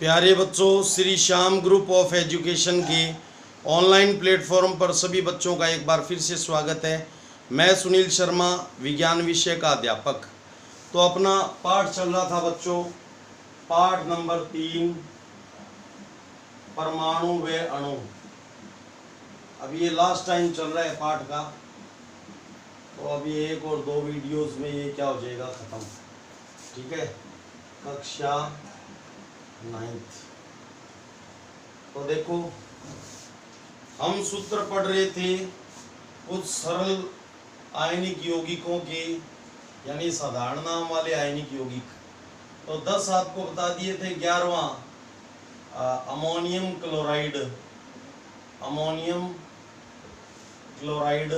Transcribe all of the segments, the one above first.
प्यारे बच्चों, Shri Shyam group of education के ऑनलाइन प्लेटफॉर्म पर सभी बच्चों का एक बार फिर से स्वागत है। मैं सुनील शर्मा, विज्ञान विषय का अध्यापक। तो अपना पाठ चल रहा था बच्चों, पाठ नंबर 3, परमाणु व अणु। अब ये लास्ट टाइम चल रहा है पाठ का, तो अभी 1 और 2 वीडियोस में ये क्या हो जाएगा, खत्म। ठीक है, कक्षा 9th। तो देखो, हम सूत्र पढ़ रहे थे कुछ सरल आयनिक यौगिकों के, यानी साधारण नाम वाले आयनिक यौगिक। तो 10 आपको बता दिए थे। 11वां अमोनियम क्लोराइड। अमोनियम क्लोराइड,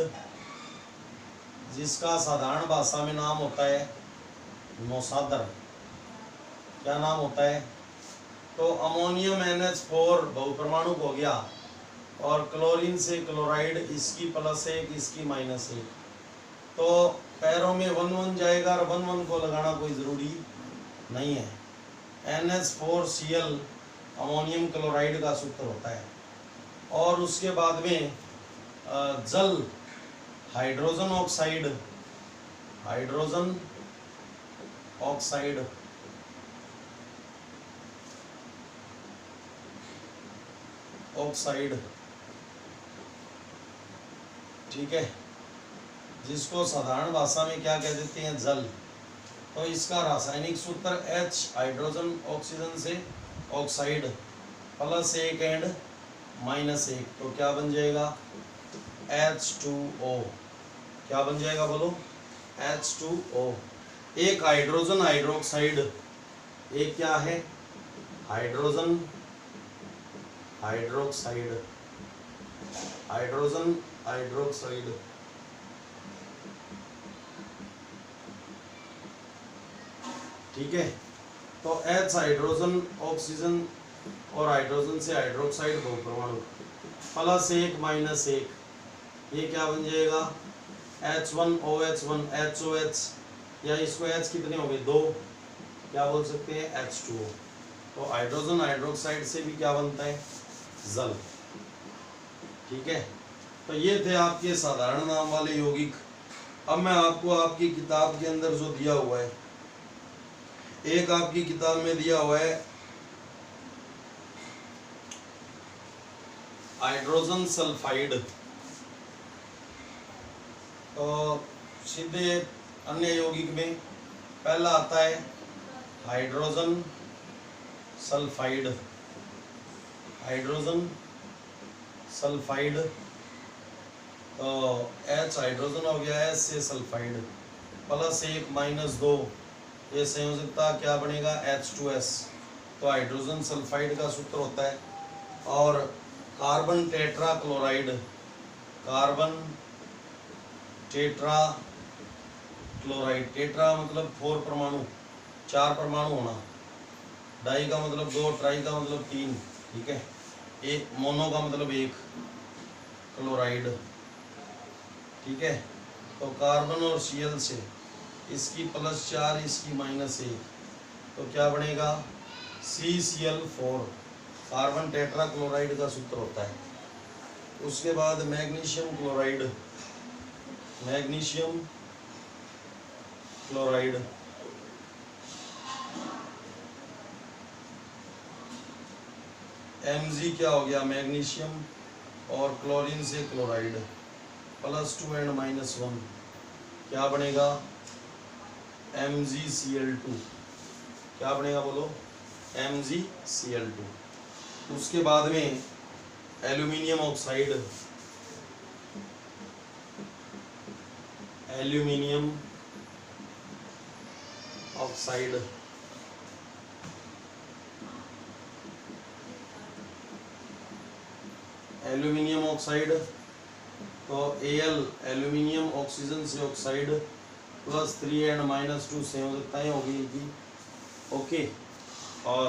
जिसका साधारण भाषा में नाम होता है नौसादर। क्या नाम होता है? तो अमोनियम NH4 बहुपरमाणुक हो गया, और क्लोरीन से क्लोराइड, इसकी +1 इसकी -1। तो पैरों में 1 जाएगा, और 1 को लगाना कोई ज़रूरी नहीं है। NH4Cl अमोनियम क्लोराइड का सूत्र होता है। और उसके बाद में जल, hydrogen oxide. Hydrogen oxide oxide ठीक है, जिसको साधारण भाषा में क्या कह देते हैं, जल। तो इसका रासायनिक सूत्र H, हाइड्रोजन ऑक्सीजन से ऑक्साइड, +1 एंड -1। तो क्या बन जाएगा? H2O। क्या बन जाएगा बोलो? H2O। एक हाइड्रोजन हाइड्रोक्साइड, एक क्या है? Hydrogen hydroxide. Hydrogen hydroxide. ठीक है, तो H हाइड्रोजन ऑक्सीजन और हाइड्रोजन से हाइड्रोक्साइड बहुपरमाणु, +1 -1। ये क्या बन जाएगा? H1OH1 HOH, या इसको H कितने हो गए? 2। क्या बोल सकते हैं? H2O। तो हाइड्रोजन हाइड्रोक्साइड से भी क्या बनता है? जल। ठीक है, तो ये थे आपके साधारण नाम वाले यौगिक। अब मैं आपको आपकी किताब के अंदर जो दिया हुआ है, एक आपकी किताब में दिया हुआ है हाइड्रोजन सल्फाइड। तो सीधे अन्य यौगिक में पहला आता है हाइड्रोजन सल्फाइड। हाइड्रोजन सल्फाइड, तो H हाइड्रोजन हो गया, H से सल्फाइड, +1 -2। ये संयोजकता क्या बनेगा? H2S। तो हाइड्रोजन सल्फाइड का सूत्र होता है। और carbon tetra chloride. Carbon tetra chloride, tetra मतलब 4 परमाणु, 4 परमाणु होना, डाई का मतलब 2, ट्राई का मतलब 3। ठीक है, एक मोनो का मतलब 1 क्लोराइड। ठीक है, तो कार्बन और Cl से इसकी +4 इसकी -1, तो क्या बनेगा? CCl4। कार्बन टेट्रा क्लोराइड का सूत्र होता है। उसके बाद magnesium chloride. Magnesium chloride, Mg क्या हो गया? मैग्नीशियम, और क्लोरीन से क्लोराइड, +2 एंड -1। क्या बनेगा? MgCl2। क्या बनेगा बोलो? MgCl2। उसके बाद में aluminium oxide. Aluminium oxide, aluminium oxide, तो Al, एल्यूमिनियम ऑक्सीजन से ऑक्साइड, +3 एंड -2 संयोजकताएं होगी इनकी। ओके, और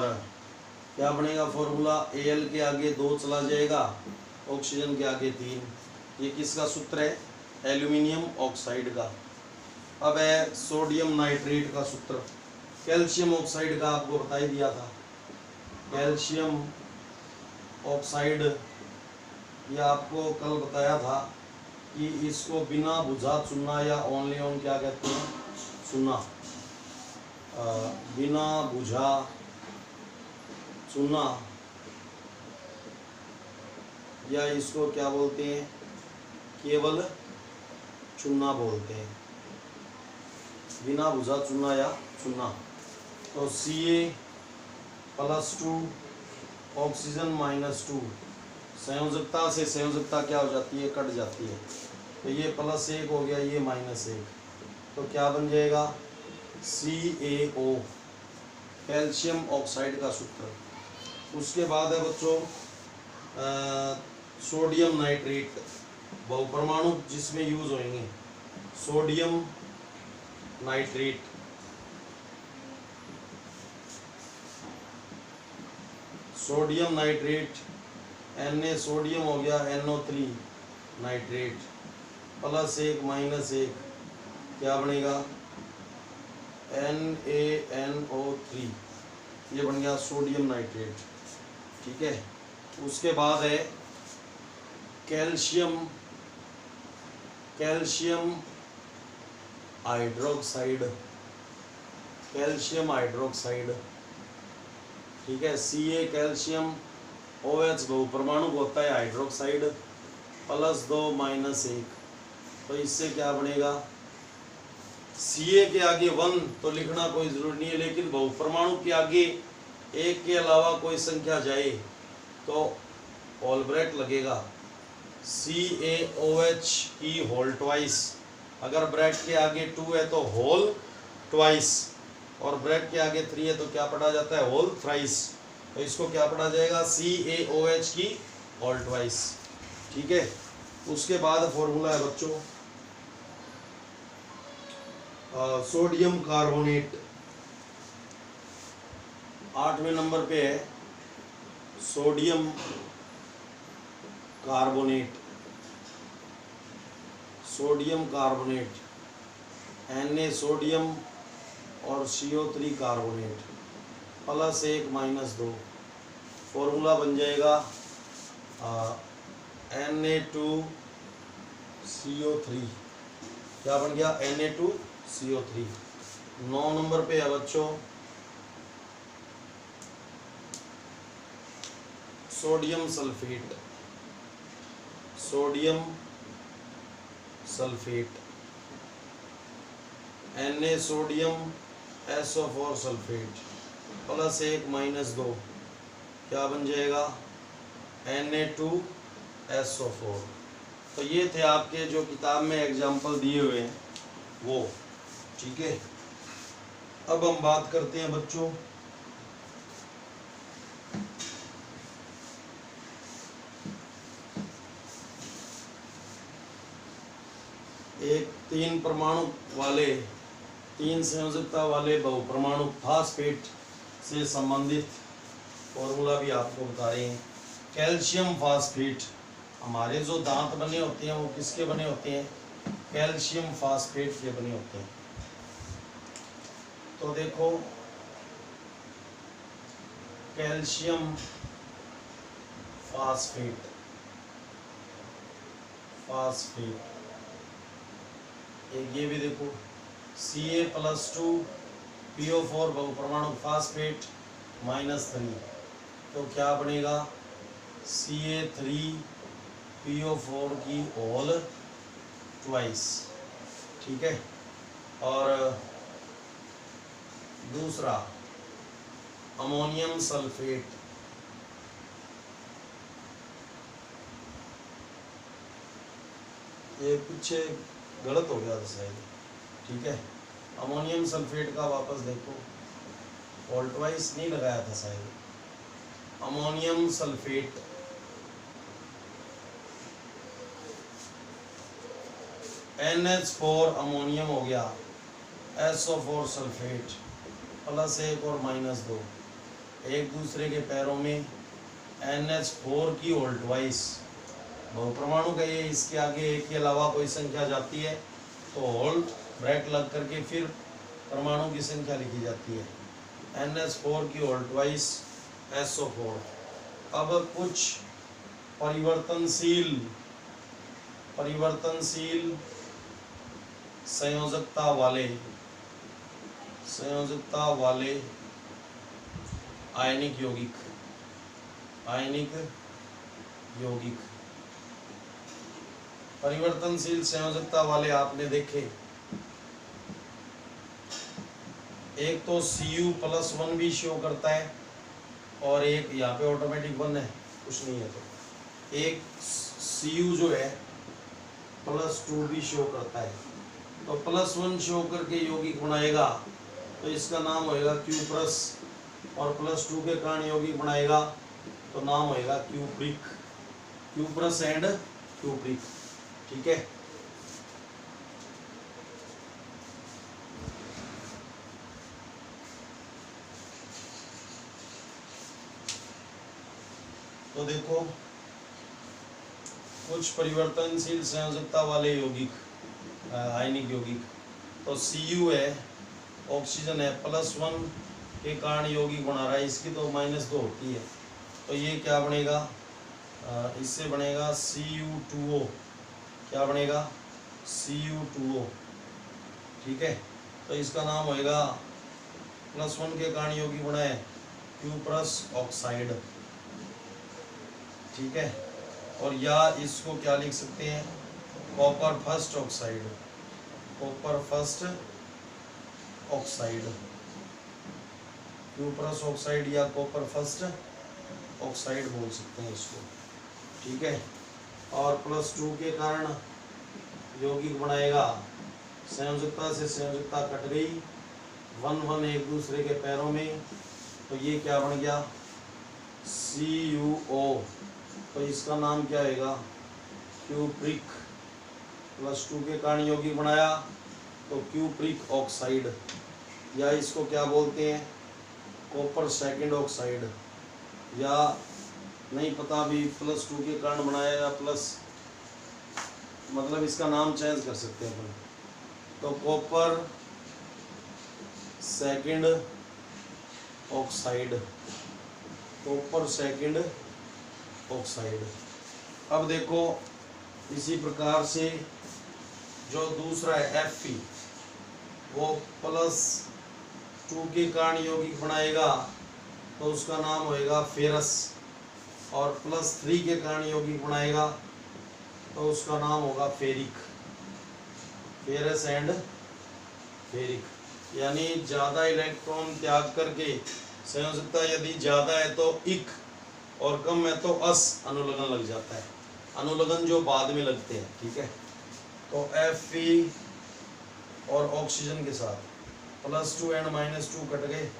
क्या बनेगा फॉर्मूला? Al के आगे 2 चला जाएगा, ऑक्सीजन के आगे 3। ये किसका सूत्र है? एल्यूमिनियम ऑक्साइड का। अब है सोडियम नाइट्रेट का सूत्र। कैल्शियम ऑक्साइड का आपको बता ही दिया था, कैल्शियम ऑक्साइड, ये आपको कल बताया था कि इसको बिना बुझा चुना या ओनली ऑन क्या कहते हैं, चुना। बिना बुझा चुना या इसको क्या बोलते हैं, केवल चुना बोलते हैं, बिना बुझा चुना या चुना। तो Ca+2 ऑक्सीजन -2, संयोजकता से संयोजकता क्या हो जाती है, कट जाती है। तो ये +1 हो गया, ये -1, तो क्या बन जाएगा CaO, कैल्शियम ऑक्साइड का सूत्र। उसके बाद है बच्चों सोडियम नाइट्रेट, बहुपरमाणु जिसमें यूज होंगे, sodium nitrate. Sodium nitrate, Na sodium हो गया, NO3 नाइट्रेट, +1 -1 क्या बनेगा, NaNO3, ये बन गया सोडियम नाइट्रेट। ठीक है। उसके बाद है कैल्शियम हाइड्रोक्साइड, ठीक है। Ca कैल्शियम, OH बहुपरमाणु होता है हाइड्रोक्साइड, +2 -1, तो इससे क्या बनेगा, Ca के आगे 1 तो लिखना कोई जरूरी नहीं है, लेकिन बहुपरमाणु के आगे 1 के अलावा कोई संख्या जाए तो होल ब्रैकेट लगेगा, CaOH की होल ट्वाइस। अगर ब्रैकेट के आगे 2 है तो होल ट्वाइस, और ब्रैकेट के आगे 3 है तो क्या पढ़ा जाता है, होल थ्राइस। तो इसको क्या पढ़ा जाएगा, CaOH की होल ट्वाइस। ठीक है। उसके बाद फॉर्मूला है बच्चों सोडियम कार्बोनेट, 8वें नंबर पे है सोडियम कार्बोनेट, Na सोडियम और CO3 कार्बोनेट, +1 -2, फॉर्मूला बन जाएगा Na2CO3, क्या बन गया, Na2CO3। 9 नंबर पे है बच्चों sodium sulphate, Na sodium SO4 sulphate, +1 -2 क्या बन जाएगा, Na2SO4। तो ये थे आपके जो किताब में एग्जाम्पल दिए हुए हैं वो। ठीक है। अब हम बात करते हैं बच्चों एक 3 परमाणु वाले, 3 संयोजकता वाले बहुपरमाणु फास्फेट से संबंधित फॉर्मूला भी आपको बता रहे हैं। कैल्शियम फास्फेट, हमारे जो दांत बने होते हैं वो किसके बने होते हैं, कैल्शियम फास्फेट के बने होते हैं। तो देखो कैल्शियम फास्फेट, एक ये भी देखो Ca+2 PO4 बहुपरमाणु फास्फेट -3, तो क्या बनेगा, Ca3PO4 की होल ट्वाइस। ठीक है। और दूसरा अमोनियम सल्फेट, ये पीछे गलत हो गया था शायद। ठीक है। अमोनियम सल्फेट का वापस देखो, होल ट्वाइस नहीं लगाया था शायद। अमोनियम सल्फेट NH4 अमोनियम हो गया, SO4 सल्फेट, +1 और -2, एक दूसरे के पैरों में NH4 की होल ट्वाइस, बहुपरमाणु का ये, इसके आगे 1 के अलावा कोई संख्या जाती है तो होल ब्रैकेट लग करके फिर परमाणु की संख्या लिखी जाती है। NH4 की होल ट्वाइस SO4। अब कुछ परिवर्तनशील संयोजकता वाले आयनिक यौगिक परिवर्तनशील संयोजकता वाले आपने देखे, एक तो Cu+1 भी शो करता है और एक यहाँ पे ऑटोमेटिक 1 है, कुछ नहीं है, तो एक Cu जो है +2 भी शो करता है, तो +1 शो करके यौगिक बनाएगा तो इसका नाम होएगा Q+, और +2 के कारण यौगिक बनाएगा तो नाम होएगा Q+, Q+ एंड Q+, ठीक है। तो देखो कुछ परिवर्तनशील संयोजकता वाले यौगिक आयनिक यौगिक, तो Cu है, ऑक्सीजन है, +1 के कारण यौगिक बना रहा है, इसकी तो -2 होती है, तो ये क्या बनेगा, इससे बनेगा Cu2O, क्या बनेगा Cu2O, ठीक है। तो इसका नाम होएगा +1 के कारण यौगिक बना है Q+ ऑक्साइड, ठीक है। और या इसको क्या लिख सकते हैं, copper first oxide, Q+ oxide या कॉपर फर्स्ट ऑक्साइड बोल सकते हैं इसको, ठीक है। और +2 के कारण यौगिक बनाएगा, संयोजकता से संयोजकता कट गई, 1 एक दूसरे के पैरों में, तो ये क्या बन गया CuO, तो इसका नाम क्या होगा Q+, +2 के कारण यौगिक बनाया तो Q+ ऑक्साइड, या इसको क्या बोलते हैं कॉपर सेकंड ऑक्साइड, या नहीं पता भी, +2 के कारण बनाया या प्लस, मतलब इसका नाम चेंज कर सकते हैं अपन, तो कॉपर सेकंड ऑक्साइड। अब देखो इसी प्रकार से जो दूसरा है Fe, वो +2 के कारण यौगिक बनाएगा तो उसका नाम होएगा फेरस, और +3 के कारण यौगिक बनाएगा तो उसका नाम होगा फेरस एंड फेरिक, यानी ज़्यादा इलेक्ट्रॉन त्याग करके संयोजकता यदि ज़्यादा है तो इक और कम है तो अस अनुलग्न लग जाता है, अनुलग्न जो बाद में लगते हैं, ठीक है। तो Fe और ऑक्सीजन के साथ +2 एंड -2 कट गए,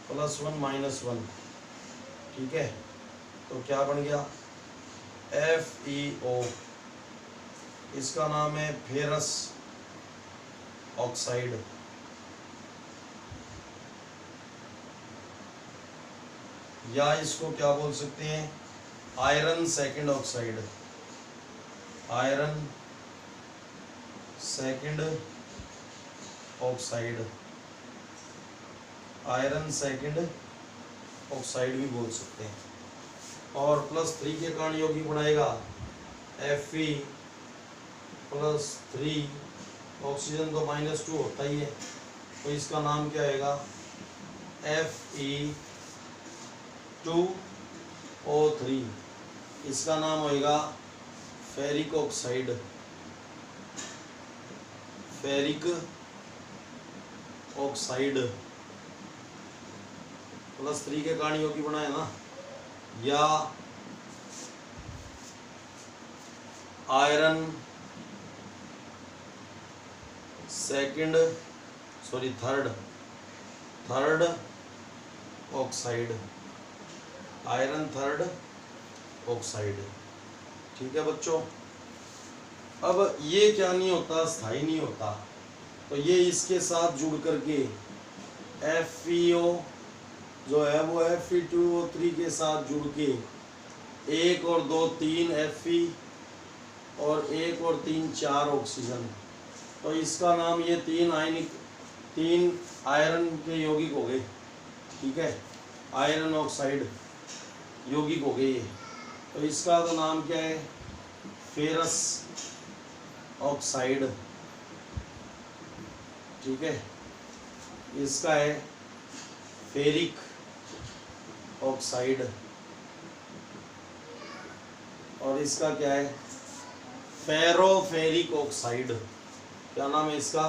+1 -1, ठीक है। तो क्या बन गया FeO, इसका नाम है फेरस ऑक्साइड, या इसको क्या बोल सकते हैं iron second oxide, iron second oxide भी बोल सकते हैं। और +3 के कारण यौगिक बनाएगा Fe +3, ऑक्सीजन तो -2 होता ही है, तो इसका नाम क्या आएगा Fe2O3, इसका नाम होएगा फेरिक ऑक्साइड, +3 के कारण यौगिक बनाया ना, या iron third oxide, iron third oxide, ठीक है बच्चों। अब ये क्या नहीं होता, स्थायी नहीं होता, तो ये इसके साथ जुड़ करके FeO जो है वो Fe2O3 के साथ जुड़ के 1 और 2 3 Fe और 1 और 3 4 ऑक्सीजन, तो इसका नाम ये 3 आयरन के यौगिक हो गए, ठीक है। आयरन ऑक्साइड यौगिक हो गई है। तो इसका तो नाम क्या है, फेरस ऑक्साइड, ठीक है। इसका है फेरिक ऑक्साइड, और इसका क्या है, फेरोफेरिक ऑक्साइड। क्या नाम है इसका,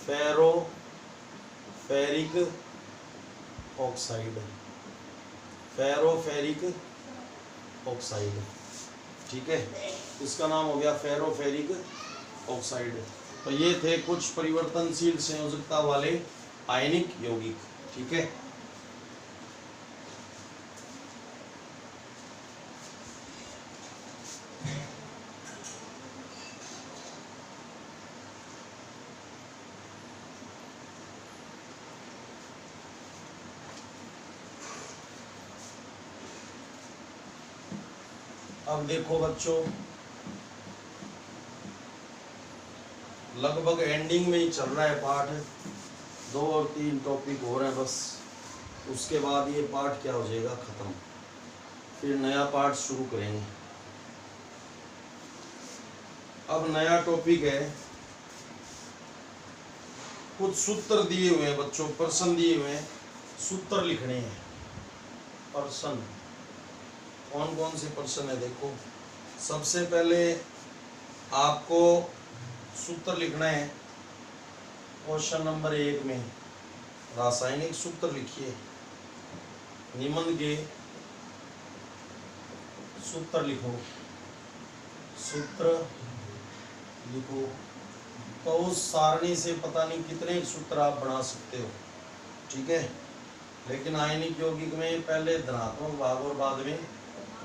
फेरोफेरिक ऑक्साइड, फेरोफेरिक ऑक्साइड, ठीक है। इसका नाम हो गया फेरोफेरिक ऑक्साइड। तो ये थे कुछ परिवर्तनशील संयोजकता वाले आयनिक यौगिक, ठीक है। अब देखो बच्चों, लगभग एंडिंग में ही चल रहा है पाठ, 2 और 3 टॉपिक हो रहे हैं बस, उसके बाद ये पाठ क्या हो जाएगा, खत्म। फिर नया पाठ शुरू करेंगे। अब नया टॉपिक है, कुछ सूत्र दिए हुए हैं बच्चों, प्रश्न दिए हुए हैं, सूत्र लिखने हैं। प्रश्न कौन कौन से प्रश्न है, देखो। सबसे पहले आपको सूत्र लिखना है। क्वेश्चन नंबर 1 में रासायनिक सूत्र लिखिए, निम्न के सूत्र लिखो, सूत्र लिखो। तो उस सारणी से पता नहीं कितने सूत्र आप बना सकते हो, ठीक है। लेकिन आयनिक यौगिक में पहले धनात्मक भाग और बाद में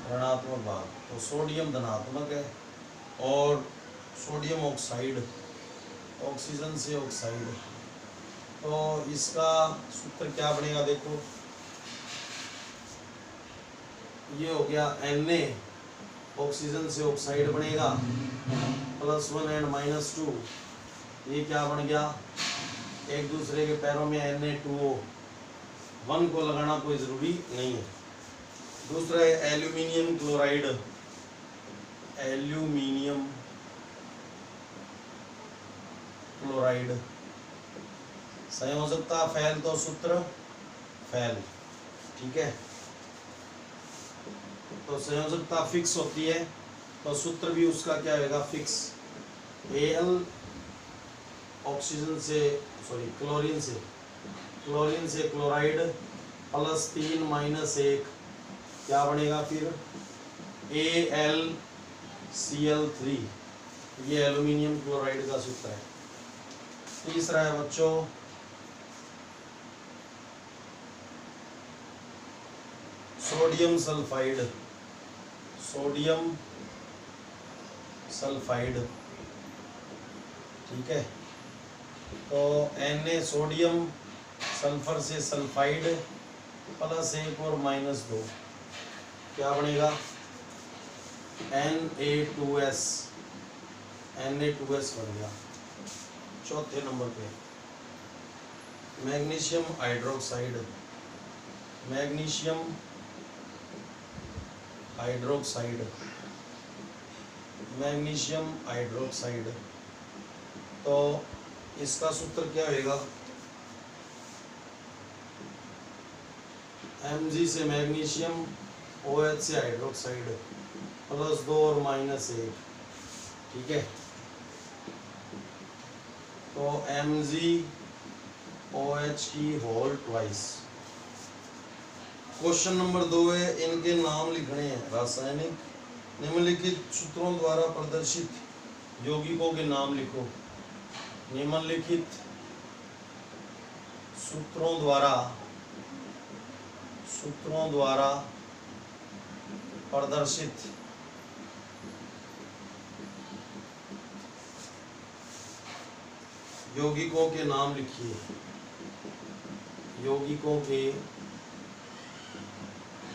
ऋणात्मक भाग। तो सोडियम धनात्मक है, और सोडियम ऑक्साइड, ऑक्सीजन से ऑक्साइड। तो इसका सूत्र क्या बनेगा, देखो। ये हो गया Na, ऑक्सीजन से ऑक्साइड बनेगा, +1 एंड -2। ये क्या बन गया, एक दूसरे के पैरों में Na2O, 1 को लगाना कोई ज़रूरी नहीं है। दूसरा है एल्यूमिनियम क्लोराइड, एल्यूमिनियम क्लोराइड। संयोजकता फैल तो सूत्र फैल, ठीक है। तो संयोजकता फिक्स होती है, तो सूत्र भी उसका क्या होगा, फिक्स। Al ऑक्सीजन से, सॉरी क्लोरीन से क्लोराइड +3 -1, क्या बनेगा फिर, AlCl3। ये एल्यूमिनियम क्लोराइड का सूत्र है। तीसरा है बच्चों सोडियम सल्फाइड, ठीक है। तो Na सोडियम, सल्फर से सल्फाइड, +1 और -2, क्या बनेगा, Na2S बन गया। चौथे नंबर पे मैग्नीशियम हाइड्रोक्साइड, मैग्नीशियम हाइड्रोक्साइड। तो इसका सूत्र क्या होगा, Mg से मैग्नीशियम, OH से हाइड्रोक्साइड, +2 और -1, ठीक है। तो MgOH की होल ट्वाइस। क्वेश्चन नंबर 2 है, इनके नाम लिखने हैं। रासायनिक निम्नलिखित सूत्रों द्वारा प्रदर्शित यौगिकों के नाम लिखो। निम्नलिखित सूत्रों द्वारा प्रदर्शित यौगिकों के नाम लिखिए। यौगिकों के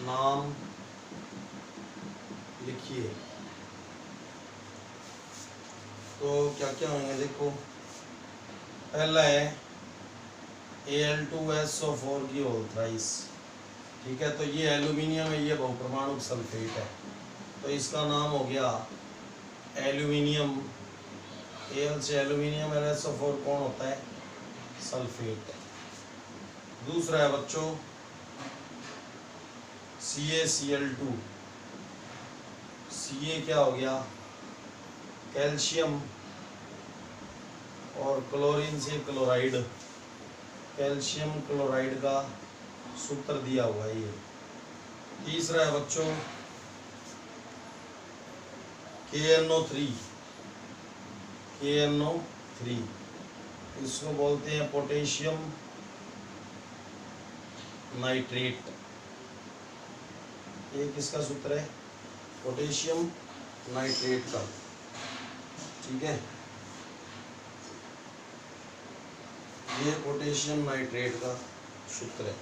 नाम लिखिए। तो क्या क्या होंगे, देखो। पहला है Al2SO4 की होल थ्राइस, ठीक है, तो ये एल्यूमिनियम है, ये बहुपरमाणुक सल्फेट है, तो इसका नाम हो गया एल्यूमिनियम। Al से एल्यूमिनियम, LSO4 कौन होता है? सल्फेट। दूसरा है बच्चों CaCl2। Ca क्या हो गया? कैल्शियम, और क्लोरीन से क्लोराइड, कैल्शियम क्लोराइड का सूत्र दिया हुआ है ये। तीसरा है बच्चों KNO3। KNO3 इसको बोलते हैं पोटेशियम नाइट्रेट। ये किसका सूत्र है? पोटेशियम नाइट्रेट का। ठीक है, ये पोटेशियम नाइट्रेट का सूत्र है।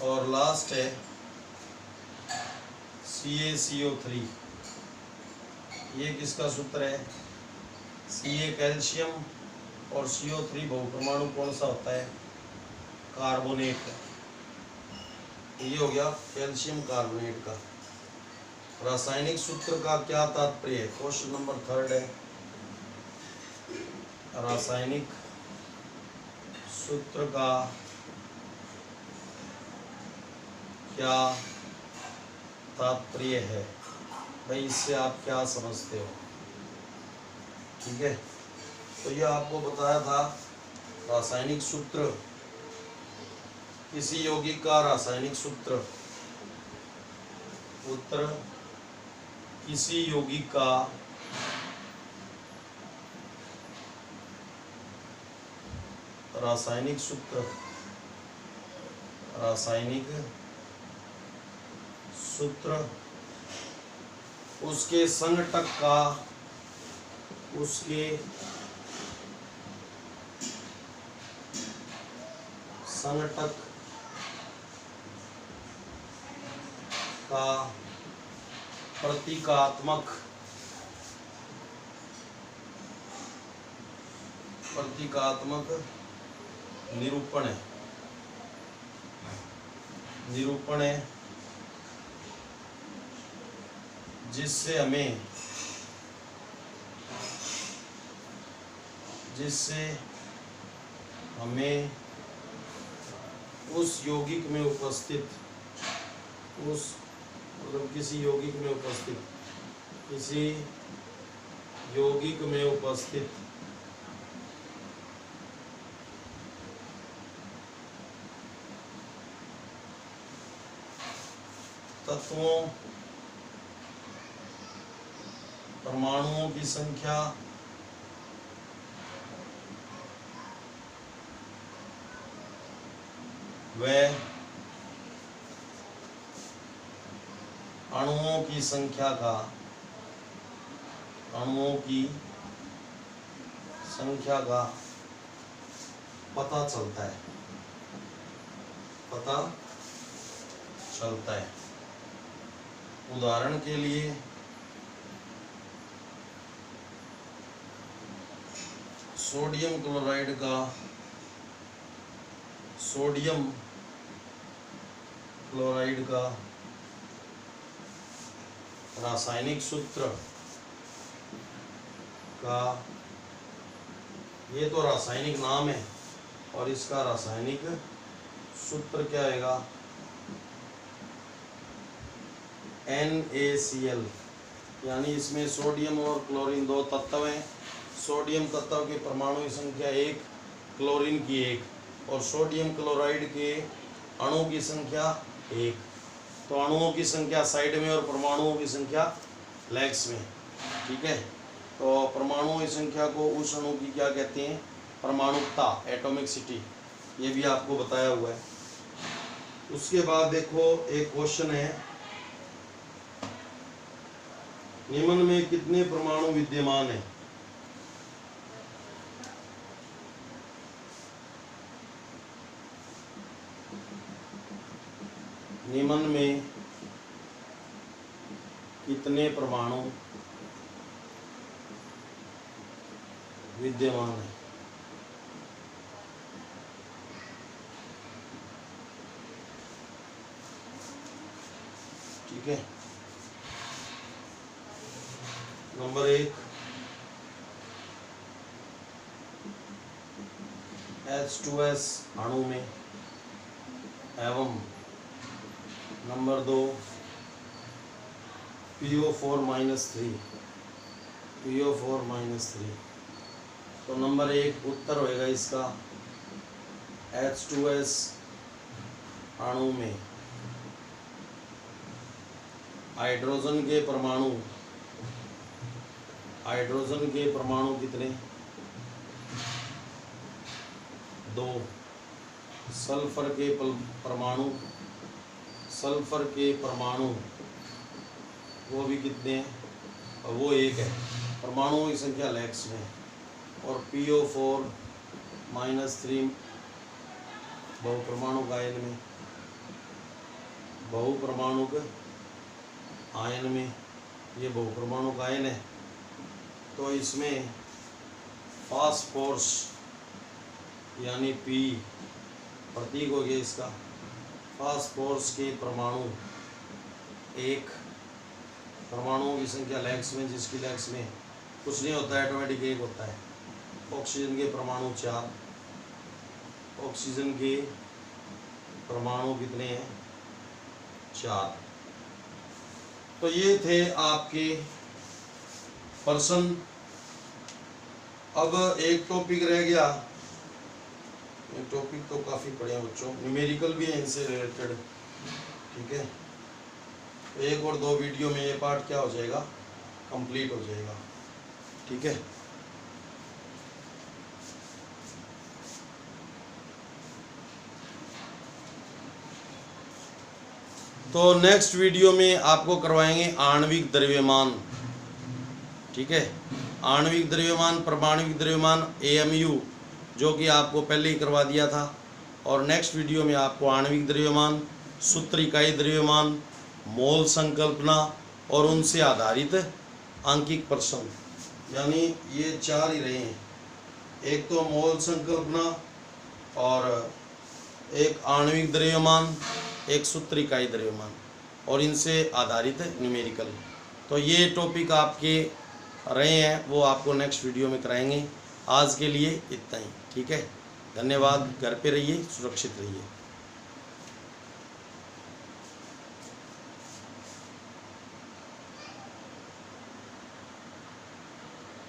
और लास्ट है CaCO3। ये किसका सूत्र है? Ca कैल्शियम और CO3 बहुपरमाणु कौन सा होता है? कार्बोनेट। ये हो गया कैल्शियम कार्बोनेट का। रासायनिक सूत्र का क्या तात्पर्य है? क्वेश्चन नंबर 3 है, रासायनिक सूत्र का क्या तात्पर्य है? भाई इससे आप क्या समझते हो? ठीक है, तो ये आपको बताया था रासायनिक सूत्र, किसी यौगिक का रासायनिक सूत्र। उत्तर, किसी यौगिक का रासायनिक सूत्र, रासायनिक सूत्र उसके संघटक का, उसके संघटक का प्रतीकात्मक निरूपण है, जिससे हमें उस यौगिक में उपस्थित, किसी यौगिक में उपस्थित तत्वों, परमाणुओं की संख्या व अणुओं की संख्या का पता चलता है। उदाहरण के लिए सोडियम क्लोराइड का रासायनिक सूत्र का, ये तो रासायनिक नाम है और इसका रासायनिक सूत्र क्या आएगा? NaCl। यानी इसमें सोडियम और क्लोरीन दो तत्व हैं। सोडियम तत्व की परमाणु की संख्या 1, क्लोरीन की 1, और सोडियम क्लोराइड के अणु की संख्या 1। तो अणुओं की संख्या साइड में और परमाणुओं की संख्या लेग्स में। ठीक है, तो परमाणुओं की संख्या को उस अणु की क्या कहते हैं? परमाणुकता, एटॉमिसिटी। ये भी आपको बताया हुआ है। उसके बाद देखो एक क्वेश्चन है, निम्न में कितने परमाणु विद्यमान हैं? निम्न में कितने परमाणु विद्यमान हैं? ठीक है। नंबर 1 H2S अणु में एवं नंबर 2 PO4-3 PO4-3। तो नंबर 1 उत्तर होएगा इसका H2S अणु में हाइड्रोजन के परमाणु कितने? 2। सल्फर के परमाणु वो भी कितने हैं? वो 1 है। परमाणुओं की संख्या लैक्स में। और PO4-3 बहुपरमाणुक आयन में ये बहुपरमाणुक आयन है। तो इसमें फास्फोरस यानी P प्रतीक हो गया इसका। फास्फोरस के परमाणु 1, परमाणुओं की संख्या लैक्स में, जिसकी लैक्स में कुछ नहीं होता है, ऑटोमेटिक 1 होता है। ऑक्सीजन के परमाणु 4। ऑक्सीजन के परमाणु कितने हैं? 4। तो ये थे आपके प्रश्न। अब एक टॉपिक रह गया। ये टॉपिक तो काफ़ी पढ़े हैं बच्चों, न्यूमेरिकल भी है इनसे रिलेटेड, ठीक है। तो 1 और 2 वीडियो में ये पार्ट क्या हो जाएगा? कंप्लीट हो जाएगा, ठीक है। तो नेक्स्ट वीडियो में आपको करवाएंगे आणविक द्रव्यमान, ठीक है। आणविक द्रव्यमान, परमाणविक द्रव्यमान AMU, जो कि आपको पहले ही करवा दिया था। और नेक्स्ट वीडियो में आपको आणविक द्रव्यमान, सूत्र इकाई द्रव्यमान, मोल संकल्पना और उनसे आधारित आंकिक प्रश्न, यानी ये 4 ही रहे हैं। एक तो मोल संकल्पना, और एक आणविक द्रव्यमान, एक सूत्र इकाई द्रव्यमान, और इनसे आधारित न्यूमेरिकल। तो ये टॉपिक आपके रहे हैं, वो आपको नेक्स्ट वीडियो में कराएंगे। आज के लिए इतना ही, ठीक है। धन्यवाद। घर पे रहिए, सुरक्षित रहिए।